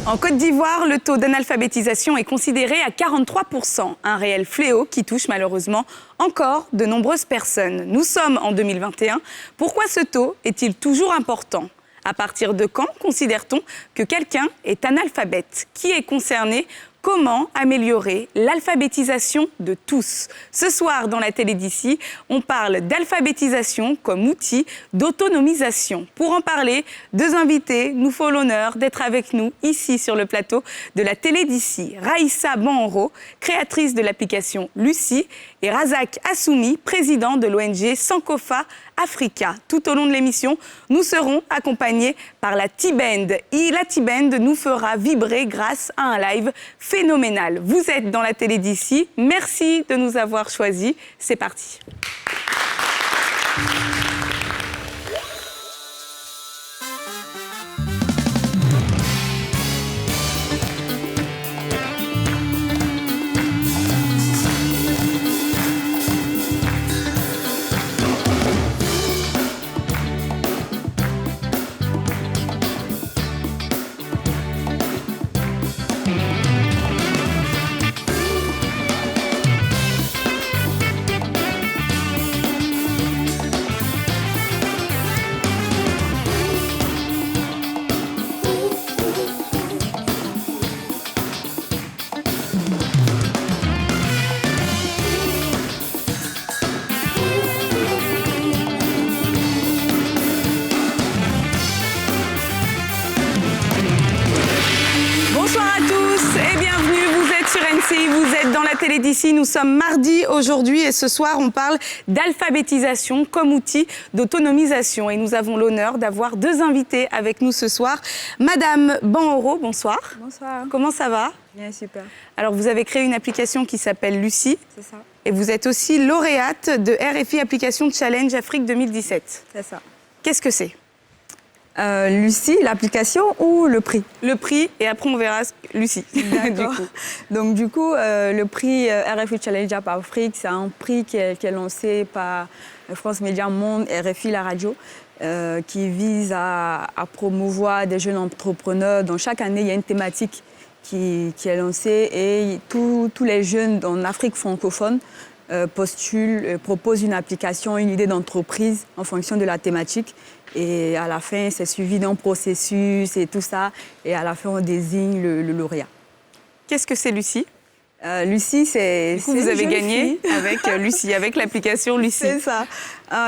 En Côte d'Ivoire, le taux d'analphabétisation est considéré à 43%, un réel fléau qui touche malheureusement encore de nombreuses personnes. Nous sommes en 2021. Pourquoi ce taux est-il toujours important ? À partir de quand considère-t-on que quelqu'un est analphabète ? Qui est concerné ? Comment améliorer l'alphabétisation de tous ? Ce soir, dans la télé d'ici, on parle d'alphabétisation comme outil d'autonomisation. Pour en parler, deux invités nous font l'honneur d'être avec nous ici sur le plateau de la télé d'ici. Raïssa Banro, créatrice de l'application Lucie, et Razak Assoumi, président de l'ONG Sankofa Africa. Tout au long de l'émission, nous serons accompagnés par la T-Band. Et la T-Band nous fera vibrer grâce à un live phénoménal. Vous êtes dans la télé d'ici. Merci de nous avoir choisis. C'est parti. Vous êtes dans la télé d'ici, nous sommes mardi aujourd'hui et ce soir on parle d'alphabétisation comme outil d'autonomisation et nous avons l'honneur d'avoir deux invités avec nous ce soir. Madame Banro, bonsoir. Bonsoir. Comment ça va ? Bien, super. Alors vous avez créé une application qui s'appelle Lucie. C'est ça. Et vous êtes aussi lauréate de RFI Application Challenge Afrique 2017. C'est ça. Qu'est-ce que c'est ? Lucie, l'application ou le prix ? Le prix, et après on verra Lucie. D'accord. Donc du coup, le prix RFI Challenge Afrique, c'est un prix qui est lancé par France Média Monde, RFI, la radio, qui vise à promouvoir des jeunes entrepreneurs. Donc chaque année, il y a une thématique qui est lancée et tous les jeunes en Afrique francophone postulent, proposent une application, une idée d'entreprise en fonction de la thématique. Et à la fin, c'est suivi d'un processus et tout ça. Et à la fin, on désigne le lauréat. Qu'est-ce que c'est Lucie ? Lucie, c'est... Du coup, vous avez gagné avec Lucie, avec l'application Lucie. C'est ça.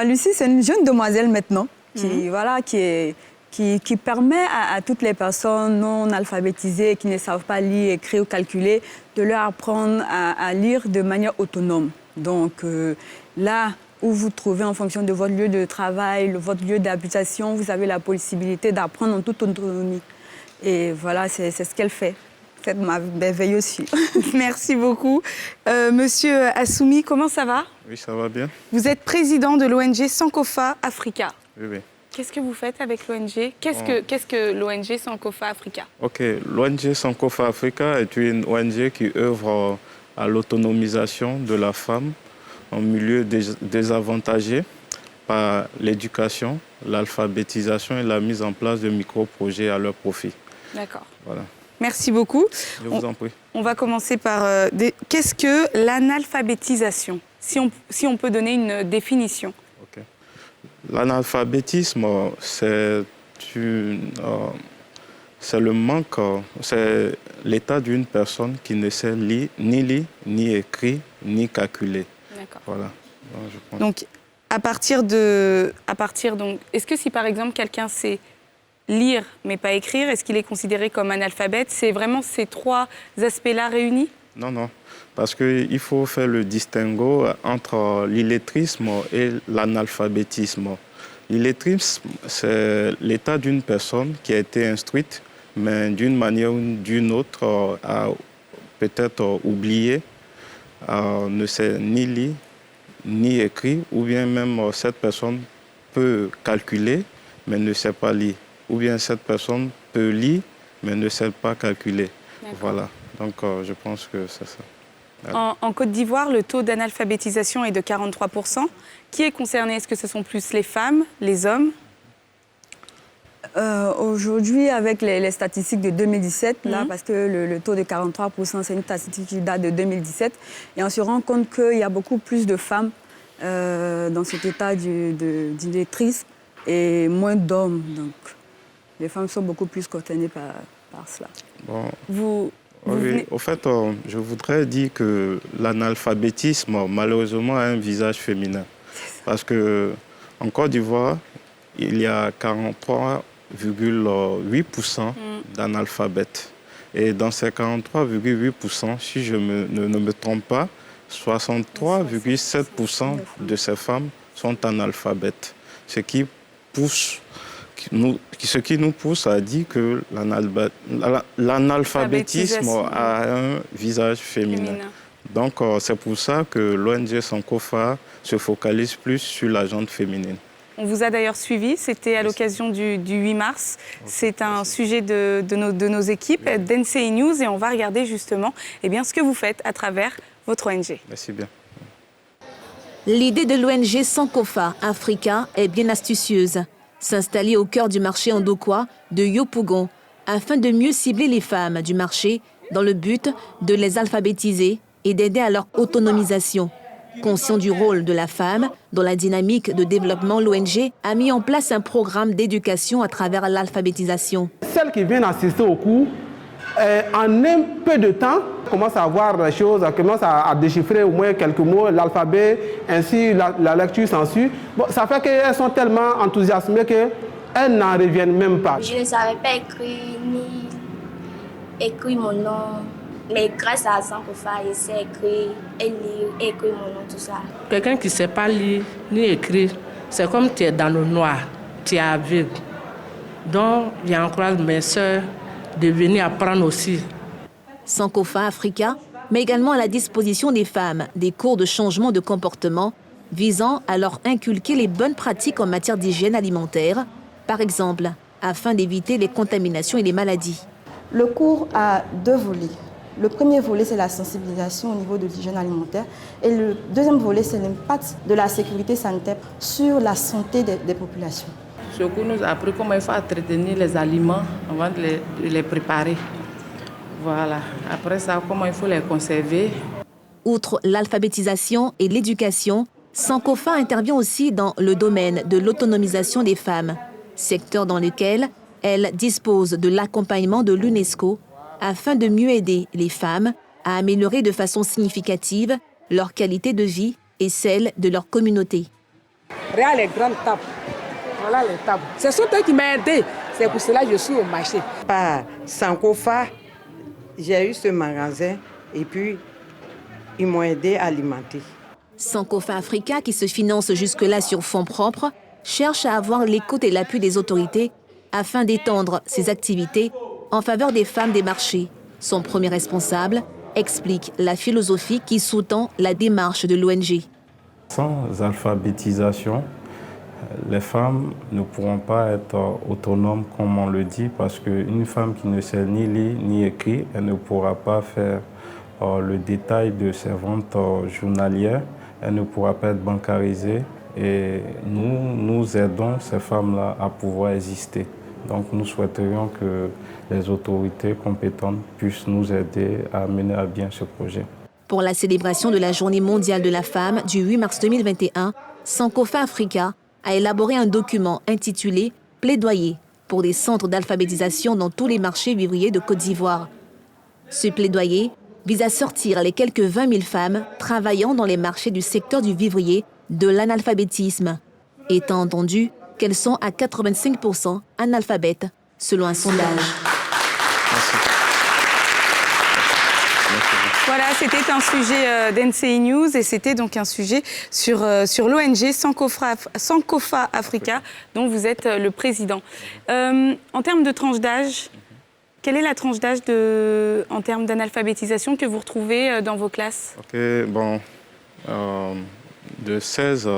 Lucie, c'est une jeune demoiselle maintenant qui permet à toutes les personnes non alphabétisées qui ne savent pas lire, écrire ou calculer de leur apprendre à lire de manière autonome. Donc là où vous trouvez en fonction de votre lieu de travail, votre lieu d'habitation, vous avez la possibilité d'apprendre en toute autonomie. Et voilà, c'est ce qu'elle fait. C'est ma merveille aussi. Merci beaucoup. Monsieur Assoumi, comment ça va ? Oui, ça va bien. Vous êtes président de l'ONG Sankofa Africa. Oui, oui. Qu'est-ce que vous faites avec l'ONG ? Qu'est-ce que l'ONG Sankofa Africa ? Ok, l'ONG Sankofa Africa est une ONG qui œuvre à l'autonomisation de la femme en milieu désavantagé par l'éducation, l'alphabétisation et la mise en place de micro-projets à leur profit. D'accord. Voilà. Merci beaucoup. Je vous en prie. On va commencer par... Qu'est-ce que l'analphabétisation ? Si on peut donner une définition. Okay. L'analphabétisme, c'est le manque, c'est l'état d'une personne qui ne sait ni lire, ni écrire, ni calculer. D'accord. Voilà. Donc, est-ce que si par exemple quelqu'un sait lire mais pas écrire, est-ce qu'il est considéré comme analphabète ? C'est vraiment ces trois aspects-là réunis ? Non, non. Parce qu'il faut faire le distinguo entre l'illettrisme et l'analphabétisme. L'illettrisme, c'est l'état d'une personne qui a été instruite, mais d'une manière ou d'une autre a peut-être oublié, ne sait ni lire, ni écrire, ou bien même cette personne peut calculer, mais ne sait pas lire. Ou bien cette personne peut lire, mais ne sait pas calculer. Voilà. Donc, je pense que c'est ça. En Côte d'Ivoire, le taux d'analphabétisation est de 43%. Qui est concerné ? Est-ce que ce sont plus les femmes, les hommes ? Aujourd'hui, avec les statistiques de 2017, là, parce que le taux de 43%, c'est une statistique qui date de 2017, et on se rend compte qu'il y a beaucoup plus de femmes dans cet état d'illettrisme et moins d'hommes. Donc, les femmes sont beaucoup plus concernées par cela. Bon. Oui, au fait, je voudrais dire que l'analphabétisme, malheureusement, a un visage féminin. Parce qu'en Côte d'Ivoire, il y a 43,8% d'analphabètes. Et dans ces 43,8%, si je ne me trompe pas, 63,7% de ces femmes sont analphabètes. Ce qui nous pousse à dire que l'analphabétisme a un visage féminin. Donc, c'est pour ça que l'ONG Sankofa se focalise plus sur la gente féminine. On vous a d'ailleurs suivi, c'était à l'occasion du 8 mars. C'est un sujet de nos équipes, d'NCI News, et on va regarder justement ce que vous faites à travers votre ONG. Merci bien. L'idée de l'ONG Sankofa Africa est bien astucieuse. S'installer au cœur du marché ndokwa de Yopougon afin de mieux cibler les femmes du marché dans le but de les alphabétiser et d'aider à leur autonomisation. Conscient du rôle de la femme dans la dynamique de développement, l'ONG a mis en place un programme d'éducation à travers l'alphabétisation. Celles qui viennent assister au cours, en un peu de temps, commencent à voir les choses, commencent à déchiffrer au moins quelques mots, l'alphabet, ainsi la lecture s'ensuit. Bon, ça fait qu'elles sont tellement enthousiasmées qu'elles n'en reviennent même pas. Je ne savais pas écrire ni écrire mon nom. Mais grâce à Sankofa, je sais écrire et lire, écrire mon nom, tout ça. Quelqu'un qui ne sait pas lire ni écrire, c'est comme tu es dans le noir, tu es aveugle. Donc, j'encourage mes sœurs de venir apprendre aussi. Sankofa Africa met également à la disposition des femmes des cours de changement de comportement visant à leur inculquer les bonnes pratiques en matière d'hygiène alimentaire, par exemple, afin d'éviter les contaminations et les maladies. Le cours a 2 volets. Le premier volet, c'est la sensibilisation au niveau de l'hygiène alimentaire. Et le deuxième volet, c'est l'impact de la sécurité sanitaire sur la santé des populations. Ce cours nous a appris comment il faut entretenir les aliments avant de les préparer. Voilà. Après ça, comment il faut les conserver. Outre l'alphabétisation et l'éducation, Sankofa intervient aussi dans le domaine de l'autonomisation des femmes, secteur dans lequel elle dispose de l'accompagnement de l'UNESCO afin de mieux aider les femmes à améliorer de façon significative leur qualité de vie et celle de leur communauté. Regarde les grandes tables. Voilà les tables. Ce sont eux qui m'ont aidé. C'est pour cela que je suis au marché. Par Sankofa, j'ai eu ce magasin et puis ils m'ont aidé à alimenter. Sankofa Africa, qui se finance jusque-là sur fonds propres, cherche à avoir l'écoute et l'appui des autorités afin d'étendre ses activités en faveur des femmes des marchés. Son premier responsable explique la philosophie qui sous-tend la démarche de l'ONG. Sans alphabétisation, les femmes ne pourront pas être autonomes, comme on le dit, parce qu'une femme qui ne sait ni lire ni écrire, elle ne pourra pas faire le détail de ses ventes journalières, elle ne pourra pas être bancarisée. Et nous aidons ces femmes-là à pouvoir exister. Donc nous souhaiterions que les autorités compétentes puissent nous aider à mener à bien ce projet. Pour la célébration de la Journée mondiale de la femme du 8 mars 2021, Sankofa Africa a élaboré un document intitulé « Plaidoyer pour des centres d'alphabétisation dans tous les marchés vivriers de Côte d'Ivoire ». Ce plaidoyer vise à sortir les quelques 20 000 femmes travaillant dans les marchés du secteur du vivrier de l'analphabétisme, étant entendu qu'elles sont à 85% analphabètes, selon un sondage. Merci. Voilà, c'était un sujet d'NCI News et c'était donc un sujet sur l'ONG Sankofa Africa, dont vous êtes le président. En termes de tranche d'âge, quelle est la tranche d'âge en termes d'analphabétisation que vous retrouvez dans vos classes? Ok, bon, de 16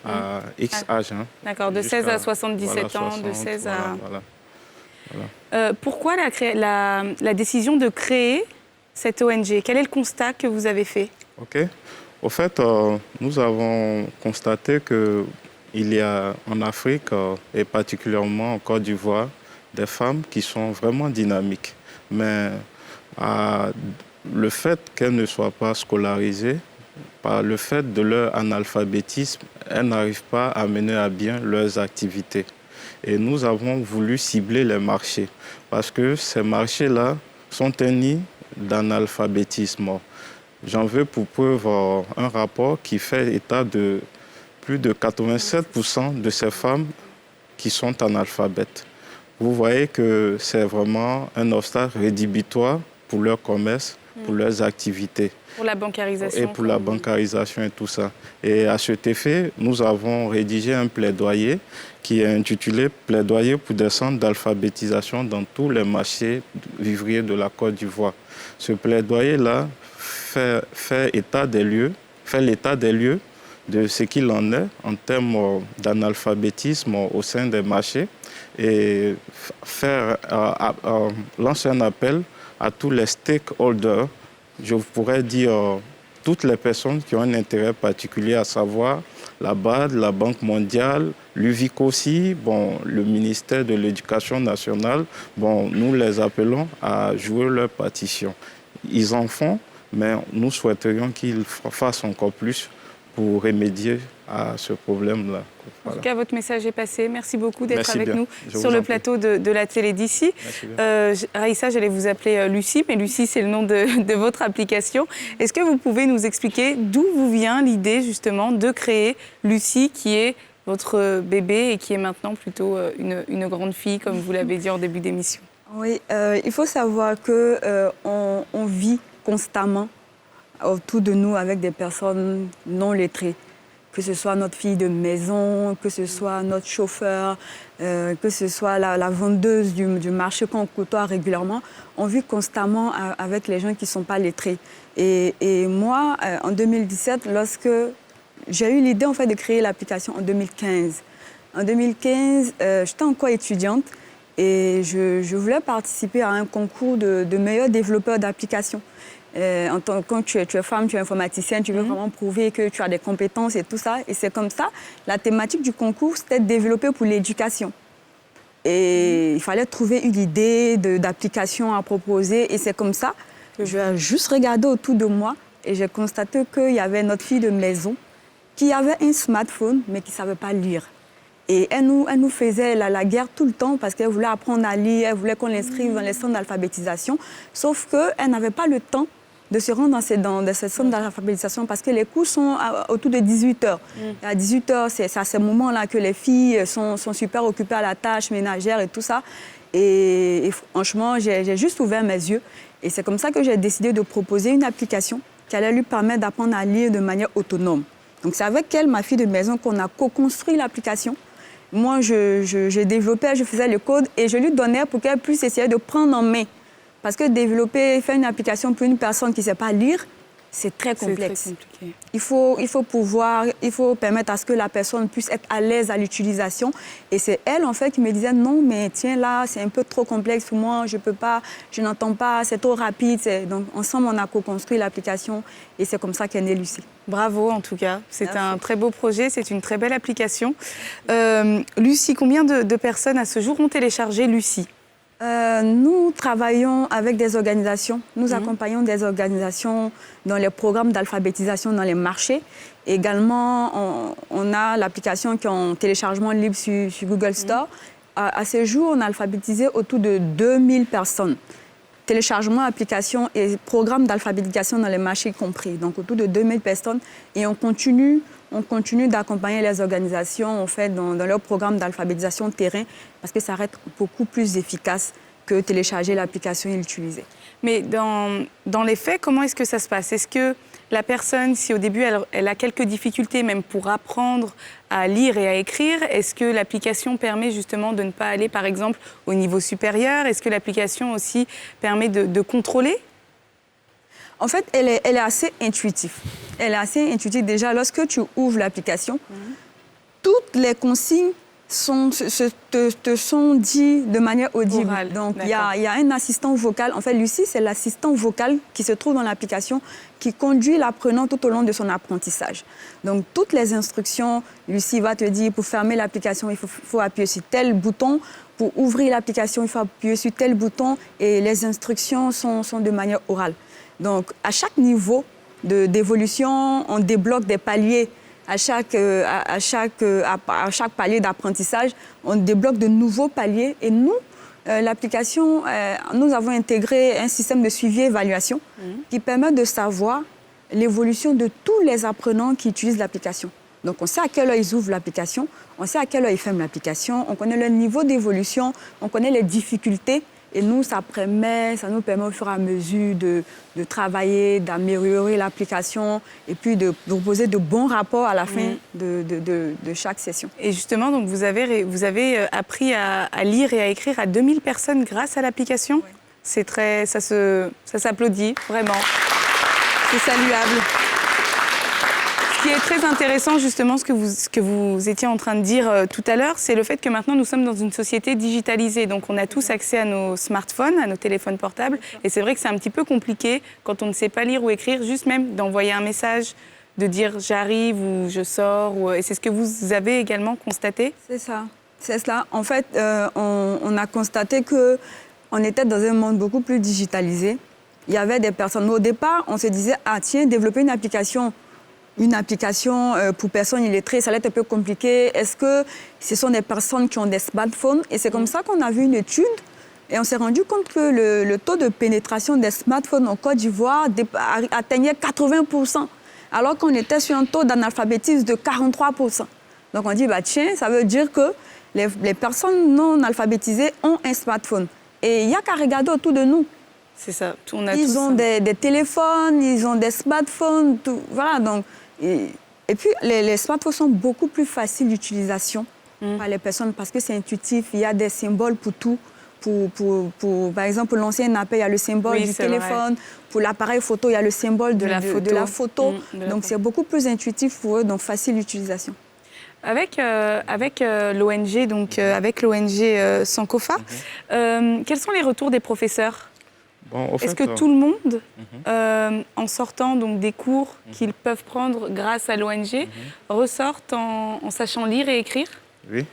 à X âge. Hein, d'accord, de 16 à 77 ans, 60, de 16 à... Voilà. Pourquoi la décision de créer cette ONG? Quel est le constat que vous avez fait? Ok. Au fait, nous avons constaté qu'il y a en Afrique, et particulièrement en Côte d'Ivoire, des femmes qui sont vraiment dynamiques. Mais le fait qu'elles ne soient pas scolarisées, par le fait de leur analphabétisme, elles n'arrivent pas à mener à bien leurs activités. Et nous avons voulu cibler les marchés parce que ces marchés-là sont un nid d'analphabétisme. J'en veux pour preuve un rapport qui fait état de plus de 87% de ces femmes qui sont analphabètes. Vous voyez que c'est vraiment un obstacle rédhibitoire pour leur commerce, pour leurs activités. Pour la bancarisation. Et pour la bancarisation et tout ça. Et à cet effet, nous avons rédigé un plaidoyer qui est intitulé « Plaidoyer pour des centres d'alphabétisation dans tous les marchés vivriers de la Côte d'Ivoire ». Ce plaidoyer-là fait l'état des lieux de ce qu'il en est en termes d'analphabétisme au sein des marchés et lancer un appel à tous les stakeholders, je pourrais dire toutes les personnes qui ont un intérêt particulier, à savoir la BAD, la Banque mondiale, l'UVIC aussi, le ministère de l'Éducation nationale, nous les appelons à jouer leur partition. Ils en font, mais nous souhaiterions qu'ils fassent encore plus pour remédier à ce problème-là. En tout cas, votre message est passé. Merci beaucoup d'être avec bien. nous sur le plateau de la télé d'ici. Raïssa, j'allais vous appeler Lucie, mais Lucie, c'est le nom de votre application. Est-ce que vous pouvez nous expliquer d'où vous vient l'idée, justement, de créer Lucie, qui est votre bébé et qui est maintenant plutôt une grande fille, comme vous l'avez dit en début d'émission? Oui, il faut savoir qu'on vit constamment autour de nous avec des personnes non lettrées, que ce soit notre fille de maison, que ce soit notre chauffeur, que ce soit la vendeuse du marché qu'on côtoie régulièrement. On vit constamment avec les gens qui ne sont pas lettrés. Et moi, en 2017, lorsque j'ai eu l'idée en fait, de créer l'application en 2015. En 2015, j'étais encore étudiante et je voulais participer à un concours de meilleurs développeurs d'applications. Quand tu es femme, tu es informaticien, tu veux vraiment prouver que tu as des compétences et tout ça. Et c'est comme ça, la thématique du concours, c'était de développer pour l'éducation. Et il fallait trouver une idée d'application à proposer. Et c'est comme ça que j'ai juste regardé autour de moi et j'ai constaté qu'il y avait notre fille de maison qui avait un smartphone, mais qui ne savait pas lire. Et elle nous faisait la guerre tout le temps parce qu'elle voulait apprendre à lire, elle voulait qu'on l'inscrive dans les centres d'alphabétisation. Sauf qu'elle n'avait pas le temps de se rendre dans ces centres d'alphabétisation parce que les cours sont autour de 18 h. À 18 h, c'est à ce moment-là que les filles sont super occupées à la tâche ménagère et tout ça. Et franchement, j'ai juste ouvert mes yeux. Et c'est comme ça que j'ai décidé de proposer une application qui allait lui permettre d'apprendre à lire de manière autonome. Donc c'est avec elle, ma fille de maison, qu'on a co-construit l'application. Moi, je développais, je faisais le code et je lui donnais pour qu'elle puisse essayer de prendre en main. Parce que faire une application pour une personne qui ne sait pas lire, c'est très complexe. C'est très compliqué. Il faut permettre à ce que la personne puisse être à l'aise à l'utilisation. Et c'est elle, en fait, qui me disait, non, mais tiens, là, c'est un peu trop complexe pour moi, je ne peux pas, je n'entends pas, c'est trop rapide. Donc, ensemble, on a co-construit l'application et c'est comme ça qu'est née Lucie. Bravo, en tout cas. C'est un très beau projet, c'est une très belle application. Lucie, combien de personnes à ce jour ont téléchargé Lucie ? Nous travaillons avec des organisations. Nous accompagnons des organisations dans les programmes d'alphabétisation dans les marchés. Également, on a l'application qui est en téléchargement libre sur Google Store. À ce jour, on a alphabétisé autour de 2000 personnes. Téléchargement, application et programme d'alphabétisation dans les marchés compris. Donc, autour de 2000 personnes. Et on continue d'accompagner les organisations en fait, dans leur programme d'alphabétisation terrain parce que ça reste beaucoup plus efficace que télécharger l'application et l'utiliser. Mais dans les faits, comment est-ce que ça se passe? Est-ce que la personne, si au début elle a quelques difficultés même pour apprendre à lire et à écrire, est-ce que l'application permet justement de ne pas aller par exemple au niveau supérieur? Est-ce que l'application aussi permet de contrôler? En fait, elle est assez intuitive. Elle est assez intuitive. Déjà, lorsque tu ouvres l'application, toutes les consignes te sont dites de manière audible. Orale, donc, il y a un assistant vocal. En fait, Lucie, c'est l'assistant vocal qui se trouve dans l'application qui conduit l'apprenant tout au long de son apprentissage. Donc, toutes les instructions, Lucie va te dire, pour fermer l'application, il faut appuyer sur tel bouton. pour ouvrir l'application, il faut appuyer sur tel bouton et les instructions sont de manière orale. Donc, à chaque niveau d'évolution, on débloque des paliers. À chaque palier d'apprentissage, on débloque de nouveaux paliers. Et nous, l'application, nous avons intégré un système de suivi et évaluation qui permet de savoir l'évolution de tous les apprenants qui utilisent l'application. Donc, on sait à quelle heure ils ouvrent l'application, on sait à quelle heure ils ferment l'application, on connaît le niveau d'évolution, on connaît les difficultés. Et nous, ça nous permet au fur et à mesure de travailler, d'améliorer l'application et puis de proposer de bons rapports à la fin de chaque session. Et justement, donc vous avez appris à lire et à écrire à 2000 personnes grâce à l'application. Oui. C'est ça s'applaudit, vraiment. C'est saluable. Ce qui est très intéressant, justement, ce que vous étiez en train de dire tout à l'heure, c'est le fait que maintenant, nous sommes dans une société digitalisée. Donc, on a tous accès à nos smartphones, à nos téléphones portables. Et c'est vrai que c'est un petit peu compliqué, quand on ne sait pas lire ou écrire, juste même d'envoyer un message, de dire « j'arrive » ou « je sors ». Et c'est ce que vous avez également constaté? C'est ça. C'est cela. En fait, on a constaté qu'on était dans un monde beaucoup plus digitalisé. Il y avait des personnes. Au départ, on se disait « ah tiens, développer une application pour personnes illettrées, ça allait être un peu compliqué. Est-ce que ce sont des personnes qui ont des smartphones ?» Et c'est comme ça qu'on a vu une étude et on s'est rendu compte que le taux de pénétration des smartphones en Côte d'Ivoire atteignait 80%, alors qu'on était sur un taux d'analphabétisme de 43%. Donc on dit, bah, tiens, ça veut dire que les personnes non alphabétisées ont un smartphone. Et il n'y a qu'à regarder autour de nous. C'est ça. Ils ont des téléphones, ils ont des smartphones, tout. Voilà, donc... Et puis, les smartphones sont beaucoup plus faciles d'utilisation par les personnes parce que c'est intuitif. Il y a des symboles pour tout. Par exemple, pour lancer un appel, il y a le symbole du téléphone. Vrai. Pour l'appareil photo, il y a le symbole de la photo. Donc, c'est beaucoup plus intuitif pour eux, donc facile d'utilisation. Avec l'ONG, avec l'ONG Sankofa, quels sont les retours des professeurs? Bon, est-ce que tout le monde, en sortant donc, des cours qu'ils peuvent prendre grâce à l'ONG, ressortent en sachant lire et écrire? Oui.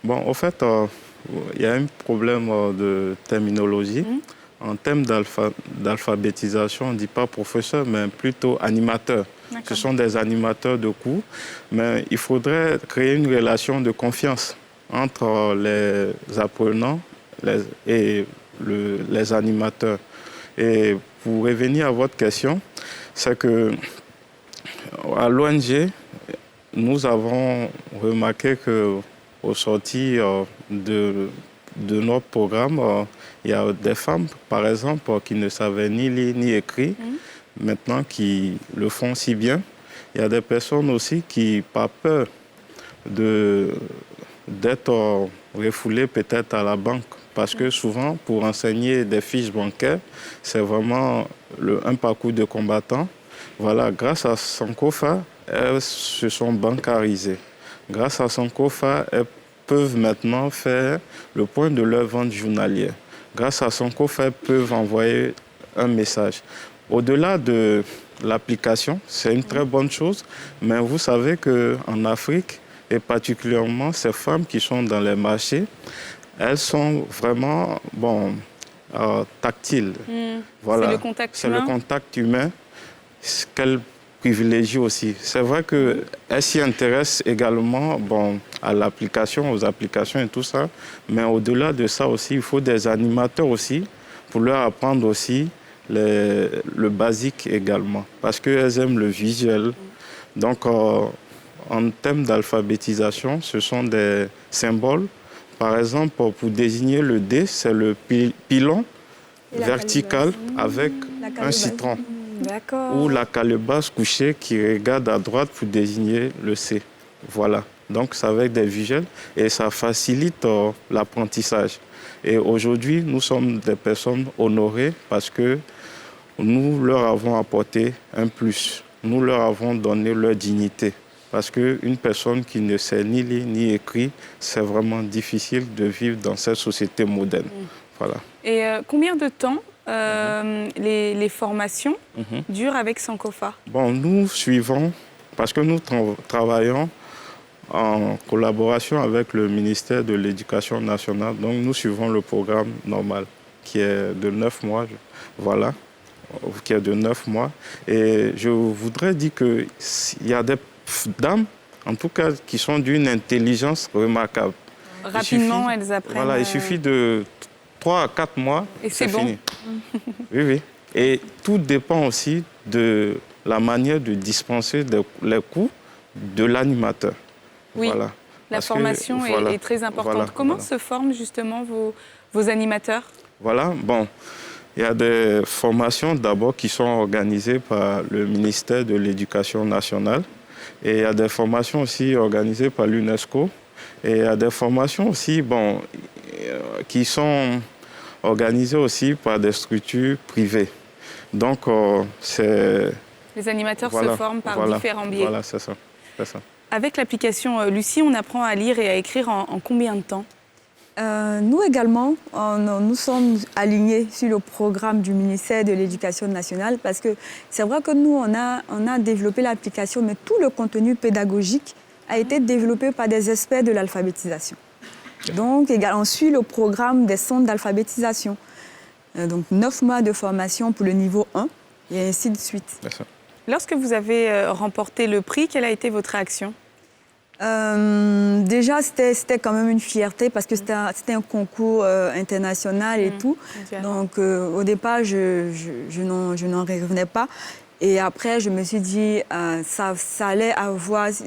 Bon, au fait, il y a un problème de terminologie. En termes d'alphabétisation, on ne dit pas professeur, mais plutôt animateur. Ce sont des animateurs de cours, mais il faudrait créer une relation de confiance entre les apprenants et les animateurs. Et pour revenir à votre question, c'est que à l'ONG, nous avons remarqué qu'au sorti de notre programme, il y a des femmes, par exemple, qui ne savaient ni lire ni écrire, maintenant qui le font si bien. Il y a des personnes aussi qui, par peur d'être refoulées peut-être à la banque, parce que souvent, pour enseigner des fiches bancaires, c'est vraiment un parcours de combattant. Voilà, grâce à Sankofa, elles se sont bancarisées. Grâce à Sankofa, elles peuvent maintenant faire le point de leur vente journalière. Grâce à Sankofa, elles peuvent envoyer un message. Au-delà de l'application, c'est une très bonne chose, mais vous savez qu'en Afrique, et particulièrement ces femmes qui sont dans les marchés, elles sont vraiment tactiles. Voilà. C'est le contact humain. C'est le contact humain qu'elles privilégient aussi. C'est vrai qu'elles s'y intéressent également à l'application, aux applications et tout ça, mais au-delà de ça aussi, il faut des animateurs aussi pour leur apprendre aussi le basique également, parce qu'elles aiment le visuel. Donc, en termes d'alphabétisation, ce sont des symboles. Par exemple, pour désigner le D, c'est le pilon vertical avec un citron. Ou la calebasse couchée qui regarde à droite pour désigner le C. Voilà. Donc, c'est avec des visuels et ça facilite l'apprentissage. Et aujourd'hui, nous sommes des personnes honorées parce que nous leur avons apporté un plus. Nous leur avons donné leur dignité. Parce qu'une personne qui ne sait ni lire ni écrire, c'est vraiment difficile de vivre dans cette société moderne. Voilà. Et combien de temps les formations durent avec Sankofa? Bon, nous suivons, parce que nous travaillons en collaboration avec le ministère de l'Éducation nationale. Donc nous suivons le programme normal qui est de 9 mois, voilà, qui est de 9 mois. Et je voudrais dire qu'il y a des dames, en tout cas, qui sont d'une intelligence remarquable. Rapidement, elles apprennent. Voilà, il suffit de 3 à 4 mois, et c'est bon. Fini. Oui, oui. Et tout dépend aussi de la manière de dispenser les cours de l'animateur. Oui, voilà. La formation est très importante. Voilà, Comment se forment justement vos animateurs? Voilà, bon, il y a des formations d'abord qui sont organisées par le ministère de l'Éducation nationale et il y a des formations aussi organisées par l'UNESCO et il y a des formations aussi, bon, qui sont organisées aussi par des structures privées. Donc, c'est... Les animateurs se forment par différents biais. Voilà, c'est ça. Avec l'application Lucie, on apprend à lire et à écrire en combien de temps? Nous également, nous sommes alignés sur le programme du ministère de l'Éducation nationale parce que c'est vrai que nous, on a développé l'application, mais tout le contenu pédagogique a été développé par des experts de l'alphabétisation. Donc, on suit le programme des centres d'alphabétisation. Donc, 9 mois de formation pour le niveau 1 et ainsi de suite. Lorsque vous avez remporté le prix, quelle a été votre réaction? Déjà, c'était quand même une fierté parce que c'était un concours international et tout. Donc, au départ, je n'en revenais pas. Et après, je me suis dit, ça allait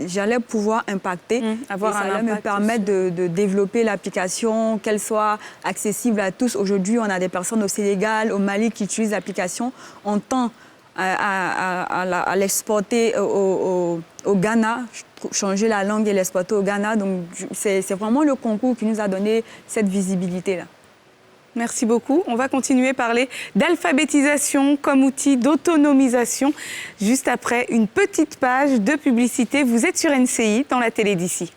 j'allais pouvoir impacter. Ça allait me permettre de développer l'application, qu'elle soit accessible à tous. Aujourd'hui, on a des personnes au Sénégal, au Mali qui utilisent l'application. On tend à l'exporter au Ghana, changer la langue et l'exporter au Ghana. Donc, c'est vraiment le concours qui nous a donné cette visibilité-là. Merci beaucoup. On va continuer à parler d'alphabétisation comme outil d'autonomisation juste après une petite page de publicité. Vous êtes sur NCI dans la télé d'ici.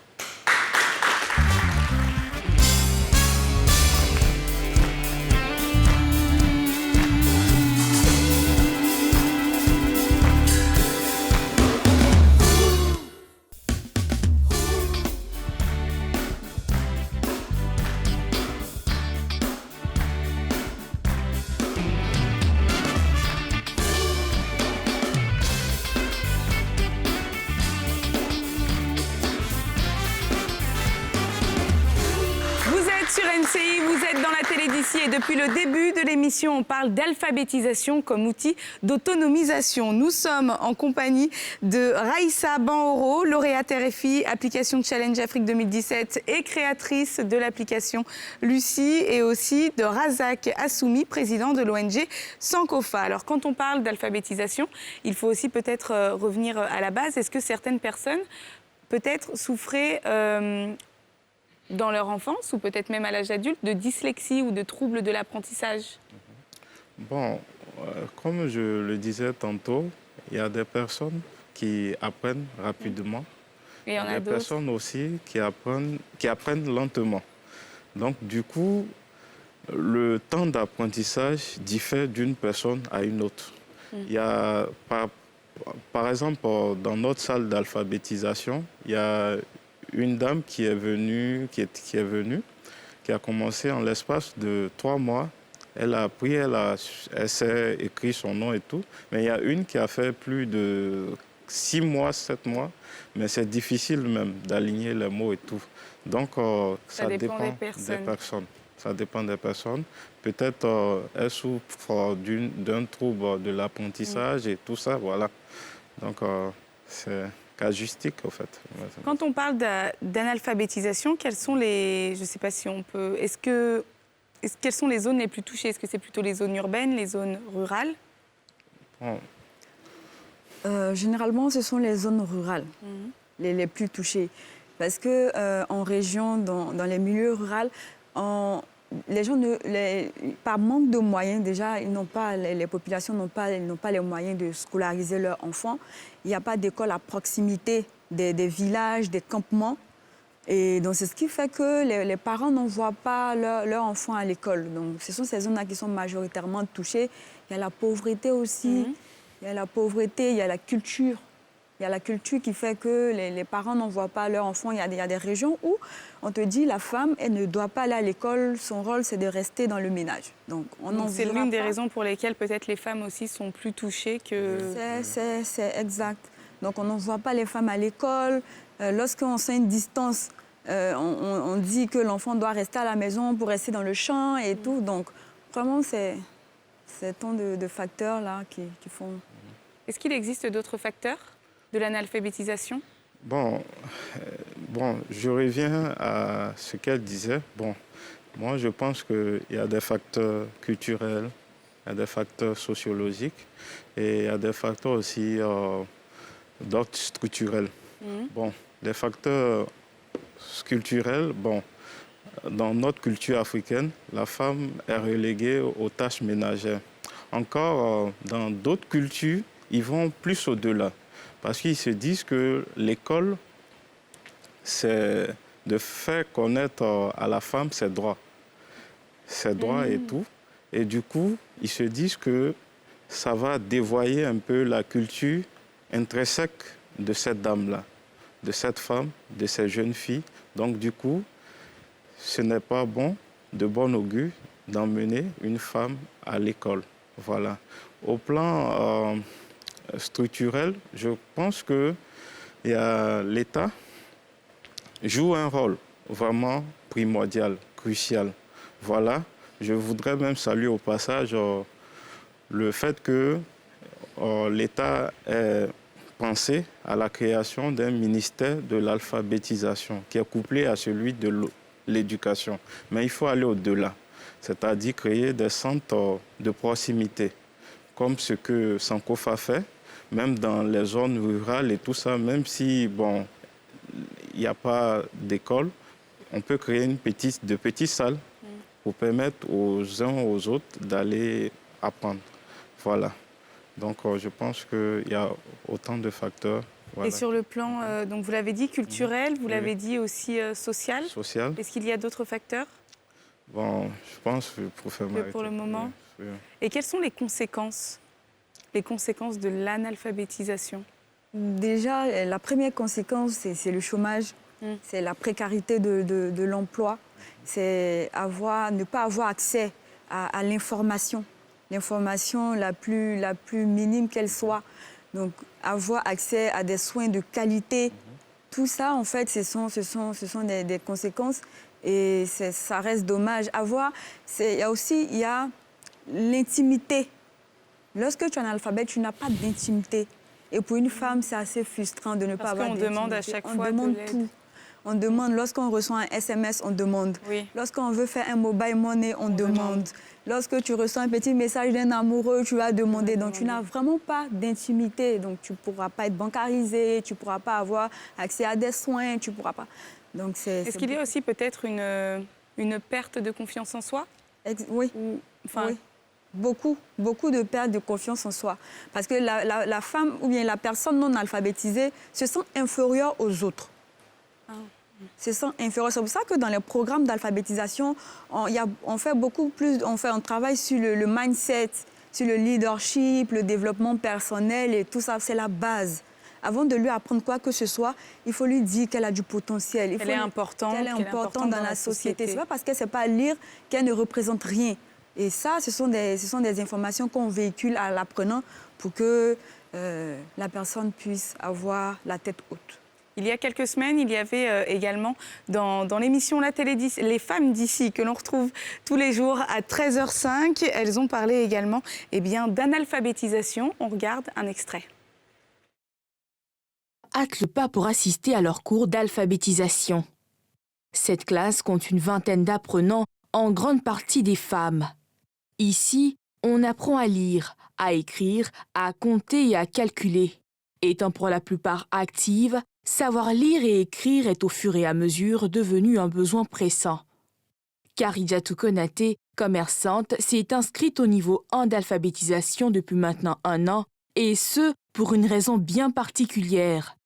Vous êtes dans la télé d'ici et depuis le début de l'émission, on parle d'alphabétisation comme outil d'autonomisation. Nous sommes en compagnie de Raïssa Banhoro, lauréate RFI, application Challenge Afrique 2017 et créatrice de l'application Lucie, et aussi de Razak Assoumi, président de l'ONG Sankofa. Alors quand on parle d'alphabétisation, il faut aussi peut-être revenir à la base. Est-ce que certaines personnes peut-être souffraient dans leur enfance, ou peut-être même à l'âge adulte, de dyslexie ou de troubles de l'apprentissage? Bon, comme je le disais tantôt, il y a des personnes qui apprennent rapidement. Et il y en a des d'autres personnes aussi qui apprennent lentement. Donc, du coup, le temps d'apprentissage diffère d'une personne à une autre. Il y a, par exemple, dans notre salle d'alphabétisation, il y a une dame qui est venue, qui a commencé en l'espace de 3 mois. Elle a appris, elle s'est écrit son nom et tout. Mais il y a une qui a fait plus de 6 mois, 7 mois. Mais c'est difficile même d'aligner les mots et tout. Donc, ça dépend des personnes. Ça dépend des personnes. Peut-être elle souffre d'un trouble de l'apprentissage et tout ça, voilà. Donc, c'est casuistique, en fait. Quand on parle d'analphabétisation, quelles sont les... Je ne sais pas si on peut... quelles sont les zones les plus touchées? Est-ce que c'est plutôt les zones urbaines, les zones rurales? Généralement, ce sont les zones rurales les plus touchées. Parce qu'en région, dans les milieux ruraux, les gens, par manque de moyens, déjà, les populations n'ont pas les moyens de scolariser leurs enfants. Il n'y a pas d'école à proximité des villages, des campements. Et donc, c'est ce qui fait que les parents n'envoient pas leurs enfants à l'école. Donc, ce sont ces zones-là qui sont majoritairement touchées. Il y a la pauvreté aussi. Il y a la pauvreté, il y a la culture Il y a la culture qui fait que les parents n'envoient pas leurs enfants. Il y a des régions où on te dit la femme, elle ne doit pas aller à l'école. Son rôle, c'est de rester dans le ménage. Donc, c'est l'une des raisons pour lesquelles peut-être les femmes aussi sont plus touchées que... C'est exact. Donc, on n'envoie pas les femmes à l'école. Lorsqu'on sent une distance, on dit que l'enfant doit rester à la maison pour rester dans le champ et tout. Donc, vraiment, c'est tant de facteurs là qui font... Est-ce qu'il existe d'autres facteurs de l'analphabétisation? Bon, je reviens à ce qu'elle disait. Bon, moi, je pense qu'il y a des facteurs culturels, il y a des facteurs sociologiques et il y a des facteurs aussi d'ordre structurel. Bon, les facteurs culturels, bon, dans notre culture africaine, la femme est reléguée aux tâches ménagères. Encore, dans d'autres cultures, ils vont plus au-delà. Parce qu'ils se disent que l'école, c'est de faire connaître à la femme ses droits. Ses droits et tout. Et du coup, ils se disent que ça va dévoyer un peu la culture intrinsèque de cette dame-là, de cette femme, de ces jeunes filles. Donc du coup, ce n'est pas bon, de bon augure, d'emmener une femme à l'école. Voilà. Au plan structurel, je pense que l'État joue un rôle vraiment primordial, crucial. Voilà. Je voudrais même saluer au passage le fait que l'État ait pensé à la création d'un ministère de l'alphabétisation qui est couplé à celui de l'éducation. Mais il faut aller au-delà, c'est-à-dire créer des centres de proximité, comme ce que Sankofa fait, même dans les zones rurales et tout ça, même si, bon, il n'y a pas d'école, on peut créer de petites salles pour permettre aux uns aux autres d'aller apprendre. Voilà. Donc, je pense qu'il y a autant de facteurs. Voilà. Et sur le plan, donc vous l'avez dit, culturel, vous l'avez dit aussi social. Social. Est-ce qu'il y a d'autres facteurs? Bon, je pense que pour faire m'arrêter. Pour le moment. Oui. Et quelles sont les conséquences de l'analphabétisation? Déjà, la première conséquence, c'est le chômage, c'est la précarité de l'emploi, c'est ne pas avoir accès à l'information. L'information la plus minime qu'elle soit. Donc, avoir accès à des soins de qualité, tout ça, en fait, ce sont des conséquences et ça reste dommage. Il y a l'intimité. Lorsque tu es analphabète, tu n'as pas d'intimité. Et pour une femme, c'est assez frustrant de ne pas avoir d'intimité. Parce qu'on demande à chaque fois de l'aide. Tout. On demande, lorsqu'on reçoit un SMS, on demande. Oui. Lorsqu'on veut faire un mobile money, on demande. Lorsque tu reçois un petit message d'un amoureux, tu vas demander. Donc, tu n'as vraiment pas d'intimité. Donc, tu ne pourras pas être bancarisé, tu ne pourras pas avoir accès à des soins, tu ne pourras pas. Est-ce qu'il y a aussi peut-être une perte de confiance en soi? Oui. Oui. Beaucoup de perte de confiance en soi. Parce que la femme ou bien la personne non alphabétisée se sent inférieure aux autres. Se sent inférieure. C'est pour ça que dans les programmes d'alphabétisation, on travaille sur le mindset, sur le leadership, le développement personnel et tout ça. C'est la base. Avant de lui apprendre quoi que ce soit, il faut lui dire qu'elle a du potentiel. Elle est importante dans la société. Ce n'est pas parce qu'elle ne sait pas lire qu'elle ne représente rien. Et ça, ce sont des informations qu'on véhicule à l'apprenant pour que la personne puisse avoir la tête haute. Il y a quelques semaines, il y avait également dans l'émission La Télé Les Femmes d'ici, que l'on retrouve tous les jours à 13h05. Elles ont parlé également d'analphabétisation. On regarde un extrait. Hâte le pas pour assister à leur cours d'alphabétisation. Cette classe compte une vingtaine d'apprenants, en grande partie des femmes. Ici, on apprend à lire, à écrire, à compter et à calculer. Étant pour la plupart actives, savoir lire et écrire est au fur et à mesure devenu un besoin pressant. Karidjatou Konaté, commerçante, s'est inscrite au niveau 1 d'alphabétisation depuis maintenant 1 an, et ce, pour une raison bien particulière.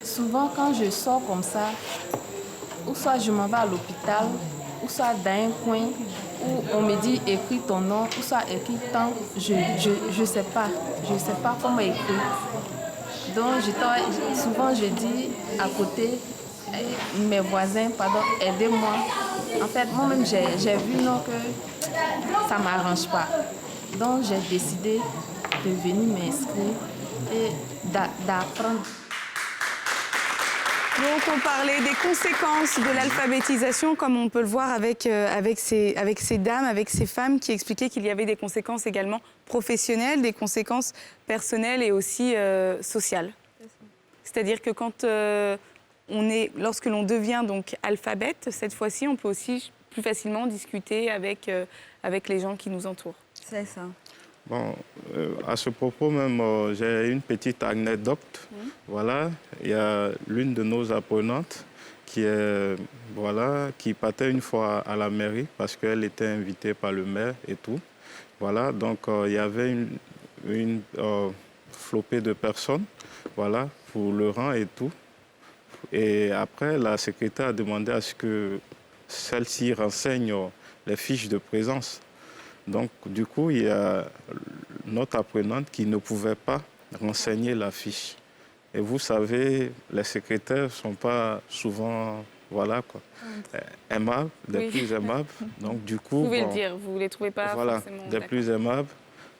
Souvent, quand je sors comme ça, ou soit je m'en vais à l'hôpital, ou soit dans un coin où on me dit écris ton nom, ou soit écris tant, je sais pas comment écrire. Donc, souvent, je dis à côté, mes voisins, pardon, aidez-moi. En fait, moi-même, j'ai vu non, que ça ne m'arrange pas. Donc, j'ai décidé de venir m'inscrire et d'apprendre. Donc on parlait des conséquences de l'alphabétisation, comme on peut le voir avec ces dames, avec ces femmes qui expliquaient qu'il y avait des conséquences également professionnelles, des conséquences personnelles et aussi sociales. C'est-à-dire que quand lorsque l'on devient donc alphabète, cette fois-ci, on peut aussi plus facilement discuter avec les gens qui nous entourent. C'est ça. Bon, à ce propos même, j'ai une petite anecdote. Voilà, il y a l'une de nos apprenantes qui partait une fois à la mairie parce qu'elle était invitée par le maire et tout. Voilà, donc il y avait une flopée de personnes, voilà, pour le rang et tout. Et après, la secrétaire a demandé à ce que celle-ci renseigne les fiches de présence. Donc, du coup, il y a notre apprenante qui ne pouvait pas renseigner la fiche. Et vous savez, les secrétaires ne sont pas souvent, aimables, des plus aimables. Donc, du coup... Vous pouvez le dire, vous ne les trouvez pas forcément... des plus aimables.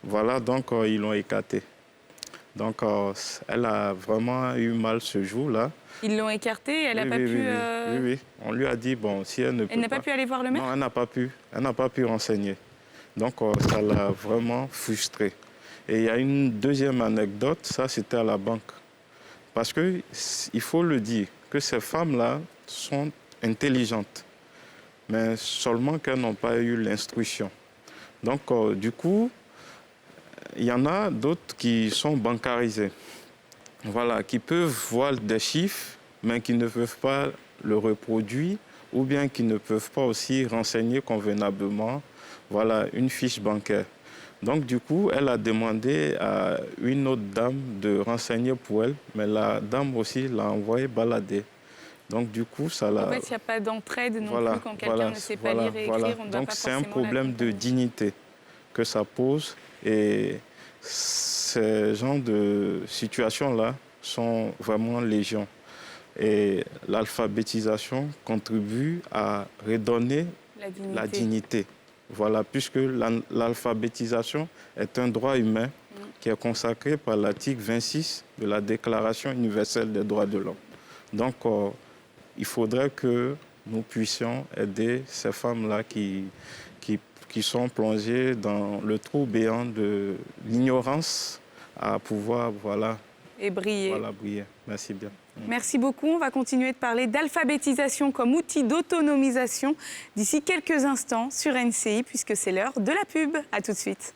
Voilà, donc ils l'ont écartée. Donc, elle a vraiment eu mal ce jour-là. Ils l'ont écartée, elle n'a pas pu... Oui, on lui a dit, bon, si elle ne peut pas... Elle n'a pas pu aller voir le maire? Non, elle n'a pas pu. Elle n'a pas pu renseigner. Donc, ça l'a vraiment frustrée. Et il y a une deuxième anecdote, ça, c'était à la banque. Parce qu'il faut le dire, que ces femmes-là sont intelligentes, mais seulement qu'elles n'ont pas eu l'instruction. Donc, du coup, il y en a d'autres qui sont bancarisées, voilà, qui peuvent voir des chiffres, mais qui ne peuvent pas le reproduire, ou bien qui ne peuvent pas aussi renseigner convenablement, voilà, une fiche bancaire. Donc, du coup, elle a demandé à une autre dame de renseigner pour elle, mais la dame aussi l'a envoyée balader. Donc, du coup, ça l'a... En fait, il n'y a pas d'entraide non plus quand quelqu'un ne sait pas lire et écrire. On ne va Donc, pas c'est un forcément problème de dignité que ça pose. Et ces genres de situations-là sont vraiment légion. Et l'alphabétisation contribue à redonner la dignité. Voilà, puisque l'alphabétisation est un droit humain qui est consacré par l'article 26 de la Déclaration universelle des droits de l'homme. Donc, il faudrait que nous puissions aider ces femmes-là qui sont plongées dans le trou béant de l'ignorance à pouvoir, et briller. Voilà, briller. Merci bien. Merci beaucoup. On va continuer de parler d'alphabétisation comme outil d'autonomisation d'ici quelques instants sur NCI, puisque c'est l'heure de la pub. À tout de suite.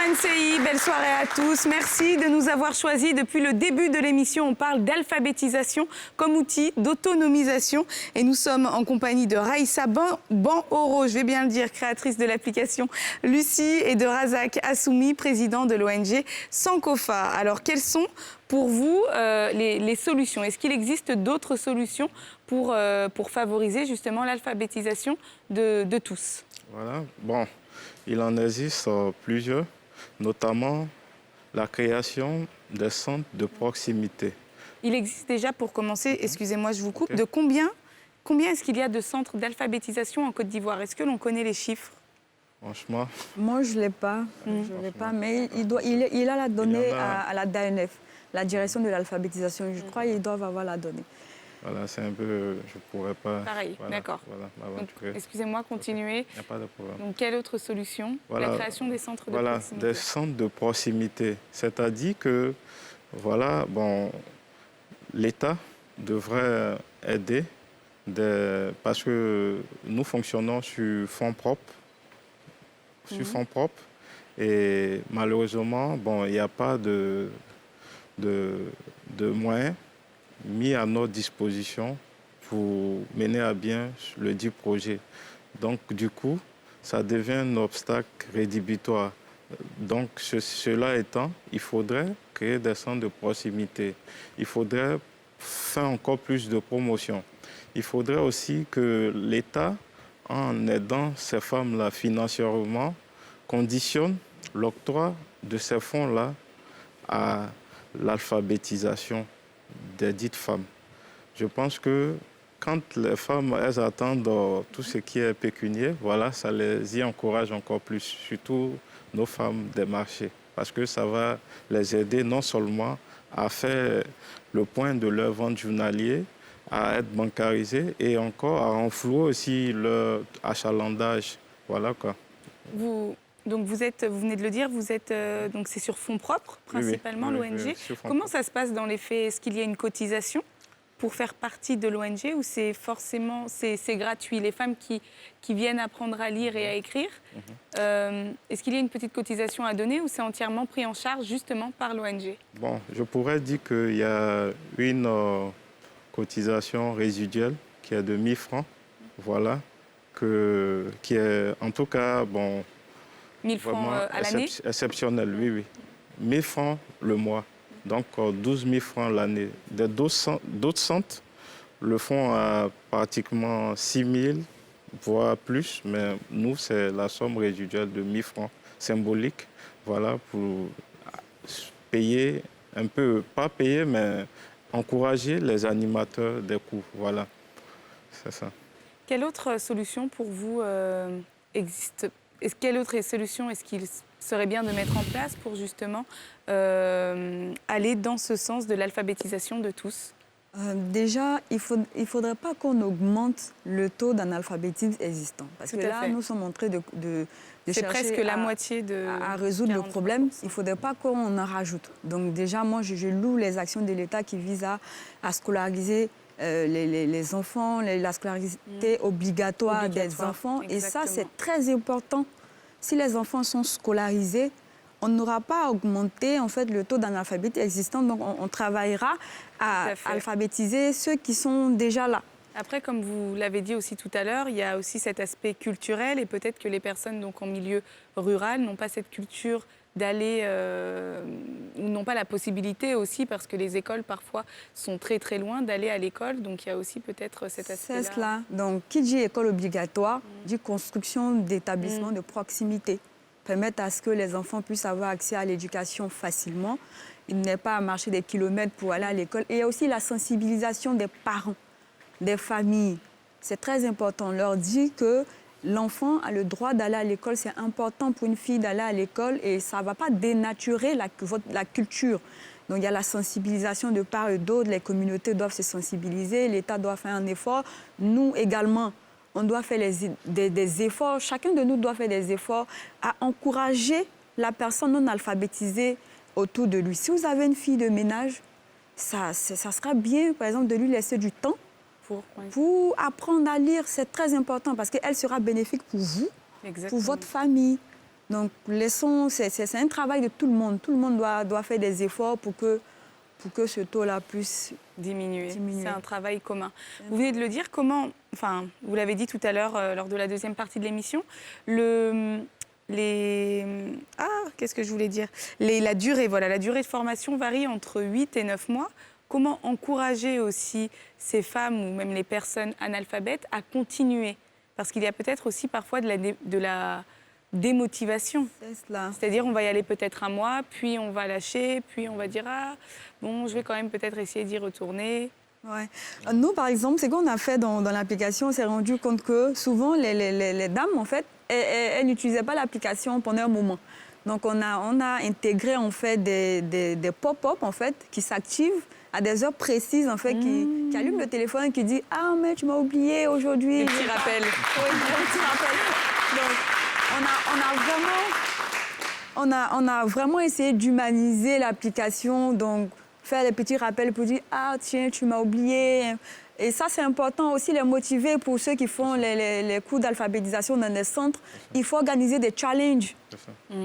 NCI, belle soirée à tous. Merci de nous avoir choisis. Depuis le début de l'émission, on parle d'alphabétisation comme outil d'autonomisation. Et nous sommes en compagnie de Raïssa Banhoro, je vais bien le dire, créatrice de l'application Lucie, et de Razak Assoumi, président de l'ONG Sankofa. Alors, quelles sont pour vous les solutions? Est-ce qu'il existe d'autres solutions pour favoriser justement l'alphabétisation de tous? Voilà, bon, il en existe plusieurs, notamment la création des centres de proximité. Il existe déjà, pour commencer, excusez-moi, je vous coupe, de combien est-ce qu'il y a de centres d'alphabétisation en Côte d'Ivoire? Est-ce que l'on connaît les chiffres? Franchement... Moi, je ne l'ai pas. Mais il a la donnée à la DANF, la direction de l'alphabétisation. Je crois qu'ils doivent avoir la donnée. Voilà, c'est un peu... Je ne pourrais pas... Pareil, d'accord. Voilà, excusez-moi, continuez. Il n'y a pas de problème. Donc, quelle autre solution? La création des centres de proximité. Voilà, des centres de proximité. C'est-à-dire que, l'État devrait aider, parce que nous fonctionnons sur fonds propres. Et malheureusement, bon, il n'y a pas de moyens mis à notre disposition pour mener à bien le dit projet. Donc, du coup, ça devient un obstacle rédhibitoire. Donc, cela étant, il faudrait créer des centres de proximité. Il faudrait faire encore plus de promotion. Il faudrait aussi que l'État, en aidant ces femmes-là financièrement, conditionne l'octroi de ces fonds-là à l'alphabétisation des dites femmes. Je pense que quand les femmes, elles attendent tout ce qui est pécunier, voilà, ça les y encourage encore plus, surtout nos femmes des marchés, parce que ça va les aider non seulement à faire le point de leur vente journalier, à être bancarisées et encore à renflouer aussi leur achalandage. Voilà quoi. Donc vous venez de le dire, donc c'est sur fonds propres principalement, oui, l'ONG. sur fonds Comment propres. ça se passe dans les faits? Est-ce qu'il y a une cotisation pour faire partie de l'ONG ou c'est gratuit? Les femmes qui viennent apprendre à lire et à écrire, est-ce qu'il y a une petite cotisation à donner ou c'est entièrement pris en charge justement par l'ONG? Bon, je pourrais dire qu'il y a une cotisation résiduelle qui est de 1 000 francs, voilà, qui est en tout cas, bon, 1 000 francs vraiment à l'année? exceptionnel, oui, oui. 1 000 francs le mois, donc 12 000 francs l'année. D'autres centres le font à pratiquement 6 000, voire plus, mais nous, c'est la somme résiduelle de 1 000 francs symbolique, voilà, pour payer un peu, pas payer, mais encourager les animateurs des cours, voilà, c'est ça. Quelle autre solution pour vous existe? Quelle autre solution est-ce qu'il serait bien de mettre en place pour justement aller dans ce sens de l'alphabétisation de tous? Déjà, il ne faudrait pas qu'on augmente le taux d'analphabétisme existant. Parce que là, nous sommes en train de chercher presque la moitié à résoudre le problème. Il ne faudrait pas qu'on en rajoute. Donc déjà, moi, je loue les actions de l'État qui visent à scolariser les enfants, la scolarité obligatoire des enfants. Exactement. Et ça, c'est très important. Si les enfants sont scolarisés, on n'aura pas augmenté en fait, le taux d'analphabétisme existant. Donc, on travaillera à alphabétiser ceux qui sont déjà là. Après, comme vous l'avez dit aussi tout à l'heure, il y a aussi cet aspect culturel et peut-être que les personnes donc, en milieu rural n'ont pas cette culture d'aller, ou n'ont pas la possibilité aussi, parce que les écoles parfois sont très très loin, d'aller à l'école. Donc il y a aussi peut-être cet aspect-là. C'est cela. Donc qui dit école obligatoire, dit construction d'établissements de proximité. Permettre à ce que les enfants puissent avoir accès à l'éducation facilement. Ils n'aient pas à marcher des kilomètres pour aller à l'école. Et il y a aussi la sensibilisation des parents, des familles. C'est très important. On leur dit que l'enfant a le droit d'aller à l'école. C'est important pour une fille d'aller à l'école et ça ne va pas dénaturer la culture. Donc il y a la sensibilisation de part et d'autre. Les communautés doivent se sensibiliser. L'État doit faire un effort. Nous également, on doit faire des efforts. Chacun de nous doit faire des efforts à encourager la personne non alphabétisée autour de lui. Si vous avez une fille de ménage, ça sera bien, par exemple, de lui laisser du temps pour apprendre à lire. C'est très important parce qu'elle sera bénéfique pour vous, pour votre famille. Donc, c'est un travail de tout le monde. Tout le monde doit faire des efforts pour que ce taux-là puisse diminuer. C'est un travail commun. Vous venez de le dire, comment, enfin, vous l'avez dit tout à l'heure lors de la deuxième partie de l'émission, qu'est-ce que je voulais dire? La durée de formation varie entre 8 et 9 mois. Comment encourager aussi ces femmes ou même les personnes analphabètes à continuer? Parce qu'il y a peut-être aussi parfois de la démotivation. C'est-à-dire on va y aller peut-être un mois, puis on va lâcher, puis on va dire je vais quand même peut-être essayer d'y retourner. Ouais. Nous, par exemple, ce qu'on a fait dans l'application, on s'est rendu compte que souvent les dames, en fait, elles n'utilisaient pas l'application pendant un moment. Donc on a intégré en fait des pop-up en fait qui s'activent à des heures précises en fait qui allument le téléphone et qui dit mais tu m'as oublié aujourd'hui. Des petits rappels. Oui, des petits rappels. Donc on a vraiment essayé d'humaniser l'application, donc faire des petits rappels pour dire tiens tu m'as oublié. Et ça, c'est important aussi, les motiver pour ceux qui font les cours d'alphabétisation dans les centres. Il faut organiser des challenges.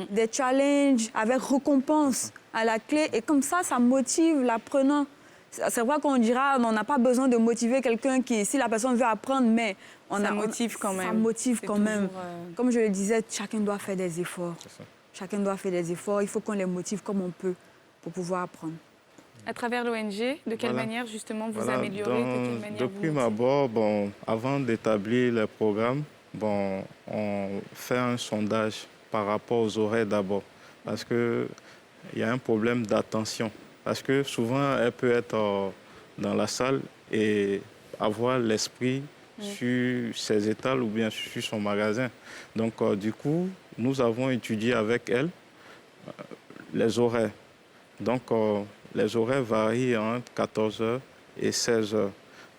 Des challenges avec récompense à la clé. Et comme ça motive l'apprenant. C'est vrai qu'on dira, on n'a pas besoin de motiver quelqu'un si la personne veut apprendre, mais ça motive quand même. Ça motive quand même. Comme je le disais, chacun doit faire des efforts. Chacun doit faire des efforts. Il faut qu'on les motive comme on peut pour pouvoir apprendre. À travers l'ONG, de quelle manière justement vous améliorez, de quelle manière de prime abord, avant d'établir le programme, on fait un sondage par rapport aux horaires d'abord, parce qu'il y a un problème d'attention. Parce que souvent, elle peut être dans la salle et avoir l'esprit sur ses étals ou bien sur son magasin. Donc, du coup, nous avons étudié avec elle les horaires. Donc, les horaires varient entre 14h et 16h.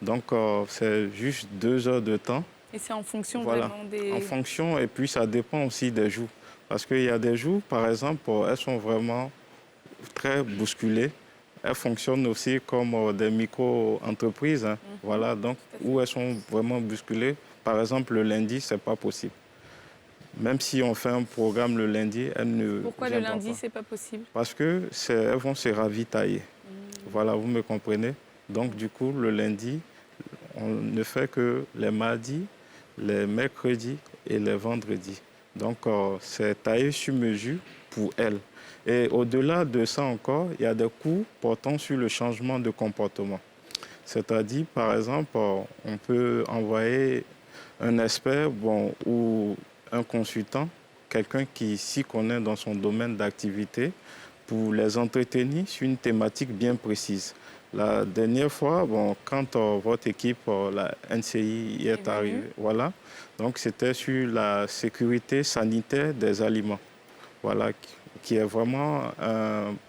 Donc, c'est juste 2 heures de temps. Et c'est en fonction vraiment des... En fonction, et puis ça dépend aussi des jours. Parce qu'il y a des jours, par exemple, elles sont vraiment très bousculées. Elles fonctionnent aussi comme des micro-entreprises, voilà, donc, où elles sont vraiment bousculées. Par exemple, le lundi, ce n'est pas possible. Même si on fait un programme le lundi, elles ne... Pourquoi le lundi, ce n'est pas possible? Parce qu'elles vont se ravitailler. Voilà, vous me comprenez? Donc, du coup, le lundi, on ne fait que les mardis, les mercredis et les vendredis. Donc, c'est taillé sur mesure pour elles. Et au-delà de ça encore, il y a des cours portant sur le changement de comportement. C'est-à-dire, par exemple, on peut envoyer un expert ou un consultant, quelqu'un qui s'y connaît dans son domaine d'activité, pour les entretenir sur une thématique bien précise. La dernière fois, quand votre équipe, la NCI, y est arrivée, voilà, donc c'était sur la sécurité sanitaire des aliments. Voilà, qui est vraiment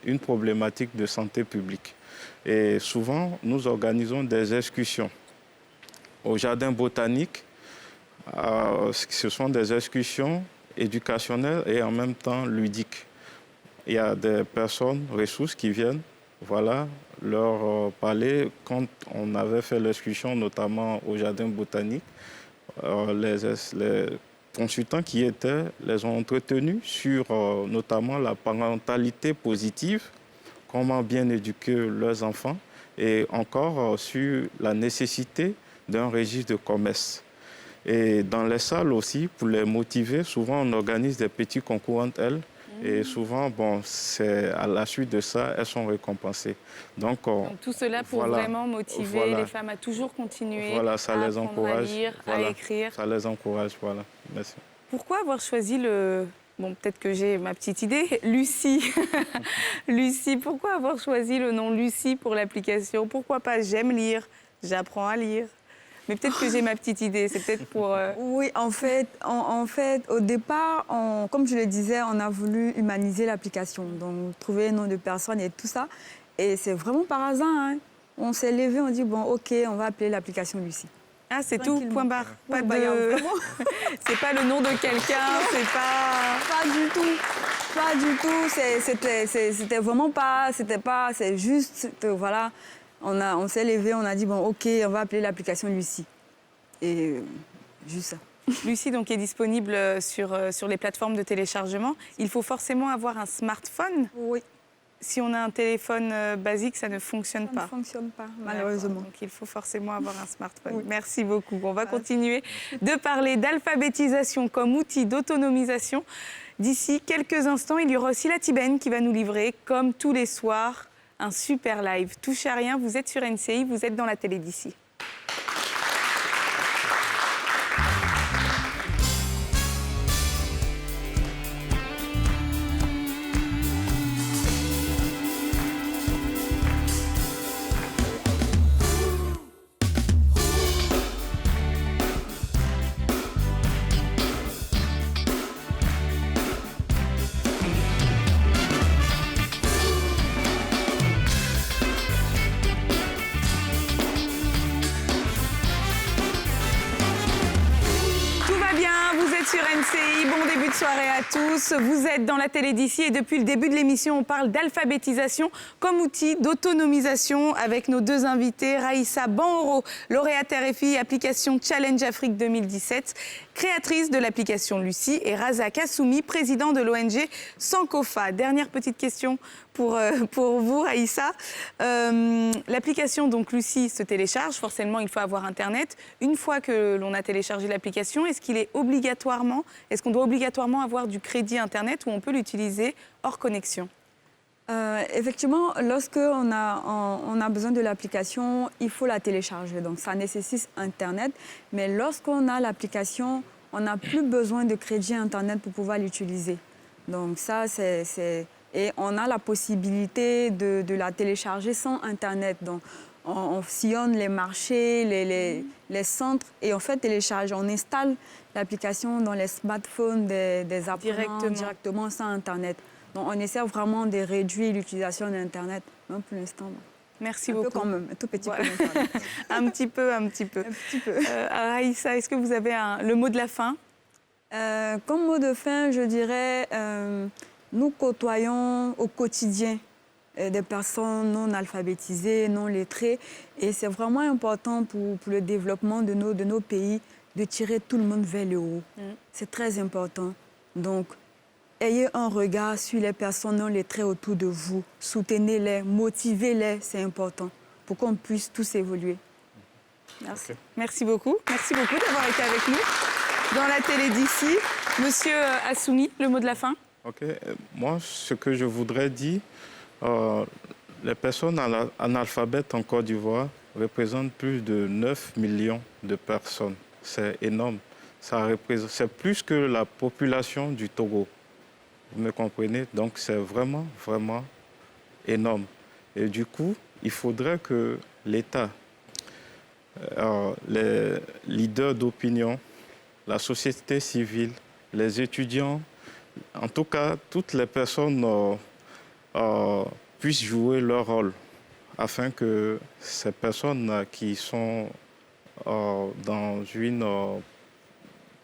une problématique de santé publique. Et souvent, nous organisons des excursions au jardin botanique. Ce sont des excursions éducationnelles et en même temps ludiques. Il y a des personnes ressources qui viennent, voilà, leur parler. Quand on avait fait l'excursion, notamment au jardin botanique, les consultants qui étaient les ont entretenus sur notamment la parentalité positive, comment bien éduquer leurs enfants, et encore sur la nécessité d'un registre de commerce. Et dans les salles aussi, pour les motiver, souvent on organise des petits concours entre elles. Et souvent, c'est à la suite de ça, elles sont récompensées. Donc tout cela pour vraiment motiver les femmes à toujours continuer ça à les encourage, à lire, à écrire. Ça les encourage, voilà. Merci. Pourquoi avoir choisi peut-être que j'ai ma petite idée, Lucie. Lucie, pourquoi avoir choisi le nom Lucie pour l'application? Pourquoi pas j'aime lire, j'apprends à lire? Mais peut-être que j'ai ma petite idée, c'est peut-être pour... Oui, en fait, au départ, comme je le disais, on a voulu humaniser l'application, donc trouver un nom de personne et tout ça. Et c'est vraiment par hasard, hein. On s'est levé, on dit, ok, on va appeler l'application Lucie. Ah, c'est tout, point barre. Pas c'est pas le nom de quelqu'un, c'est pas... Pas du tout. Pas du tout. C'était vraiment pas... C'est juste, voilà... On s'est levé, on a dit, ok, on va appeler l'application Lucie. Et juste ça. Lucie donc, est disponible sur les plateformes de téléchargement. Il faut forcément avoir un smartphone. Oui. Si on a un téléphone basique, ça ne fonctionne pas. Ça ne fonctionne pas, malheureusement. Donc il faut forcément avoir un smartphone. Oui. Merci beaucoup. On va continuer de parler d'alphabétisation comme outil d'autonomisation. D'ici quelques instants, il y aura aussi la Tibène qui va nous livrer, comme tous les soirs, un super live. Touche à rien, vous êtes sur NCI, vous êtes dans la télé d'ici. Bon début de soirée à tous. tous, vous êtes dans la télé d'ici et depuis le début de l'émission, on parle d'alphabétisation comme outil d'autonomisation avec nos deux invités, Raïssa Banhoro, lauréate RFI, application Challenge Afrique 2017, créatrice de l'application Lucie, et Razak Assoumi, président de l'ONG Sankofa. Dernière petite question pour vous, Raïssa. L'application donc Lucie se télécharge, forcément il faut avoir Internet. Une fois que l'on a téléchargé l'application, est-ce qu'on doit obligatoirement avoir du crédit Internet ou on peut l'utiliser hors connexion? Effectivement, lorsque on a besoin de l'application, il faut la télécharger. Donc ça nécessite Internet. Mais lorsqu'on a l'application, on n'a plus besoin de crédit Internet pour pouvoir l'utiliser. Donc ça, Et on a la possibilité de la télécharger sans Internet. Donc on sillonne les marchés, les centres et on fait télécharger. On installe l'application dans les smartphones des apprenants directement sans Internet. Donc on essaie vraiment de réduire l'utilisation d'Internet, même pour l'instant. Merci beaucoup. Un peu quand même, un tout petit peu. Un petit peu. Un petit peu. Raïssa, est-ce que vous avez le mot de la fin? Comme mot de fin, je dirais, nous côtoyons au quotidien des personnes non alphabétisées, non lettrées. Et c'est vraiment important pour le développement de nos pays de tirer tout le monde vers le haut. C'est très important. Donc, ayez un regard sur les personnes non lettrées autour de vous. Soutenez-les, motivez-les, c'est important pour qu'on puisse tous évoluer. Merci. Okay. Merci beaucoup d'avoir été avec nous dans la télé d'ici. Monsieur Assoumi, le mot de la fin? Ok. Moi, ce que je voudrais dire, les personnes analphabètes en Côte d'Ivoire représentent plus de 9 millions de personnes. C'est énorme. C'est plus que la population du Togo. Vous me comprenez? Donc c'est vraiment, vraiment énorme. Et du coup, il faudrait que l'État, les leaders d'opinion, la société civile, les étudiants, en tout cas, toutes les personnes puissent jouer leur rôle afin que ces personnes qui sont dans une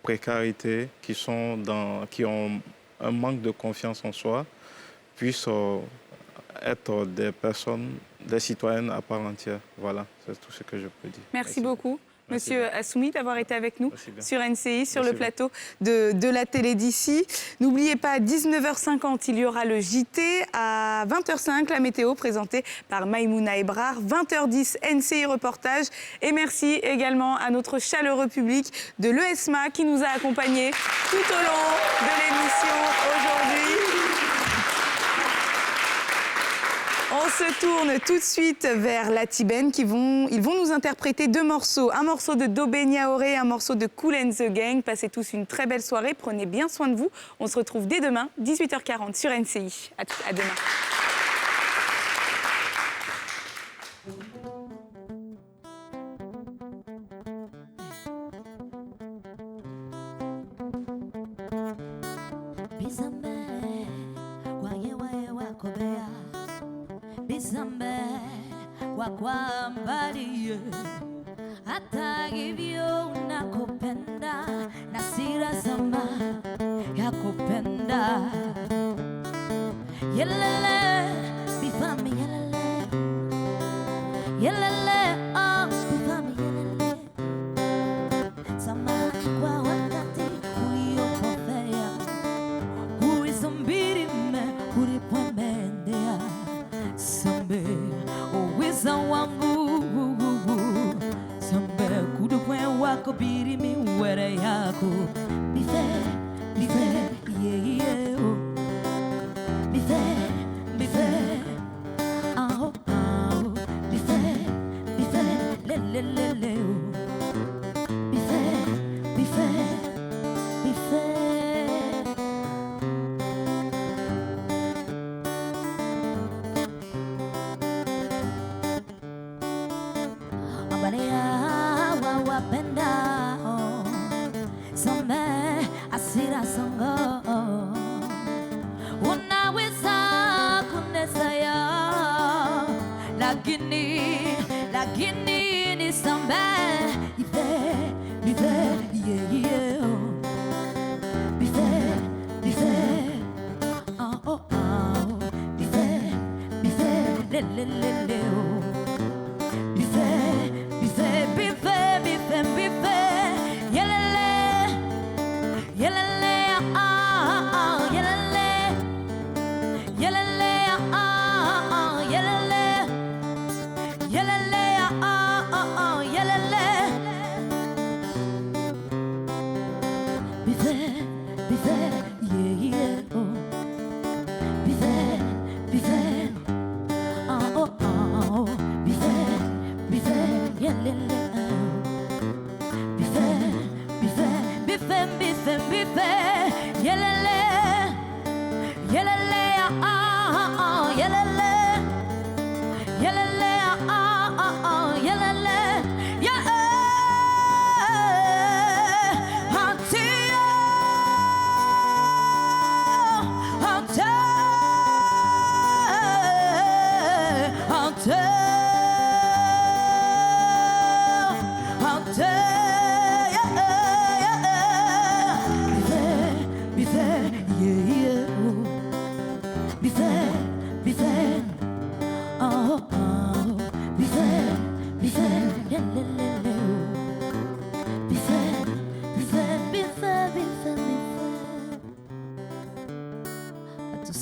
précarité, qui ont un manque de confiance en soi, puissent être des personnes, des citoyennes à part entière. Voilà, c'est tout ce que je peux dire. Merci beaucoup. Monsieur Assoumi, d'avoir été avec nous sur NCI, sur le plateau de la télé d'ici. N'oubliez pas, à 19h50, il y aura le JT. À 20h05, la météo présentée par Maïmouna Ebrar. 20h10, NCI Reportage. Et merci également à notre chaleureux public de l'ESMA qui nous a accompagnés tout au long de l'émission aujourd'hui. On se tourne tout de suite vers la Tibène ils vont nous interpréter deux morceaux. Un morceau de Dobé Niaoré, un morceau de Kool and the Gang. Passez tous une très belle soirée, prenez bien soin de vous. On se retrouve dès demain, 18h40 sur NCI. À demain. Bizambe wakwambaliye hata hivyo nakupenda na sira zama ya kupenda yelele bifami yelele oh bifami yelele sama kwa wakati uliopofea uizombiri me ulipomendea Sambe uweza wangu Sambe kudukwe wako biri miwere yako Bife, yeah, oh Bife, oh, Bife, le, oh Bife wapenda Sambe asira songo unaweza kunesaya lakini ni Sambe Bife, yeah, Bife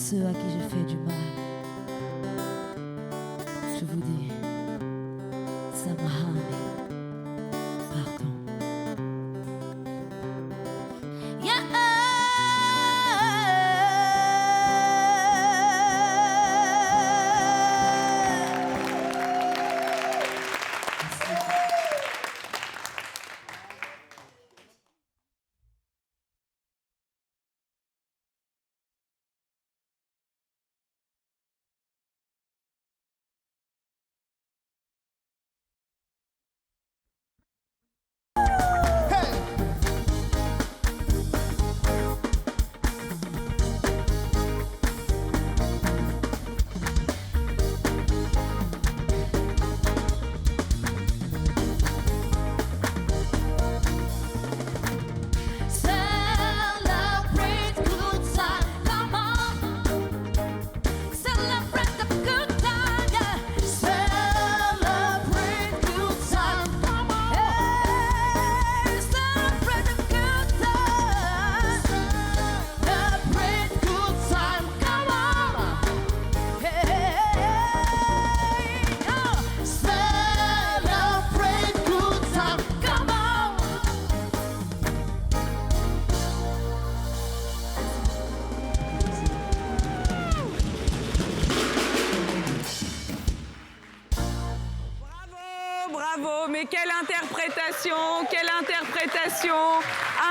Ceux à qui j'ai fait du mal, je vous dis, samahani, pardon. Bravo, mais quelle interprétation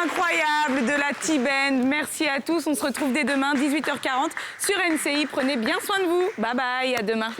incroyable de la T-Band. Merci à tous, on se retrouve dès demain, 18h40 sur NCI. Prenez bien soin de vous. Bye bye, à demain.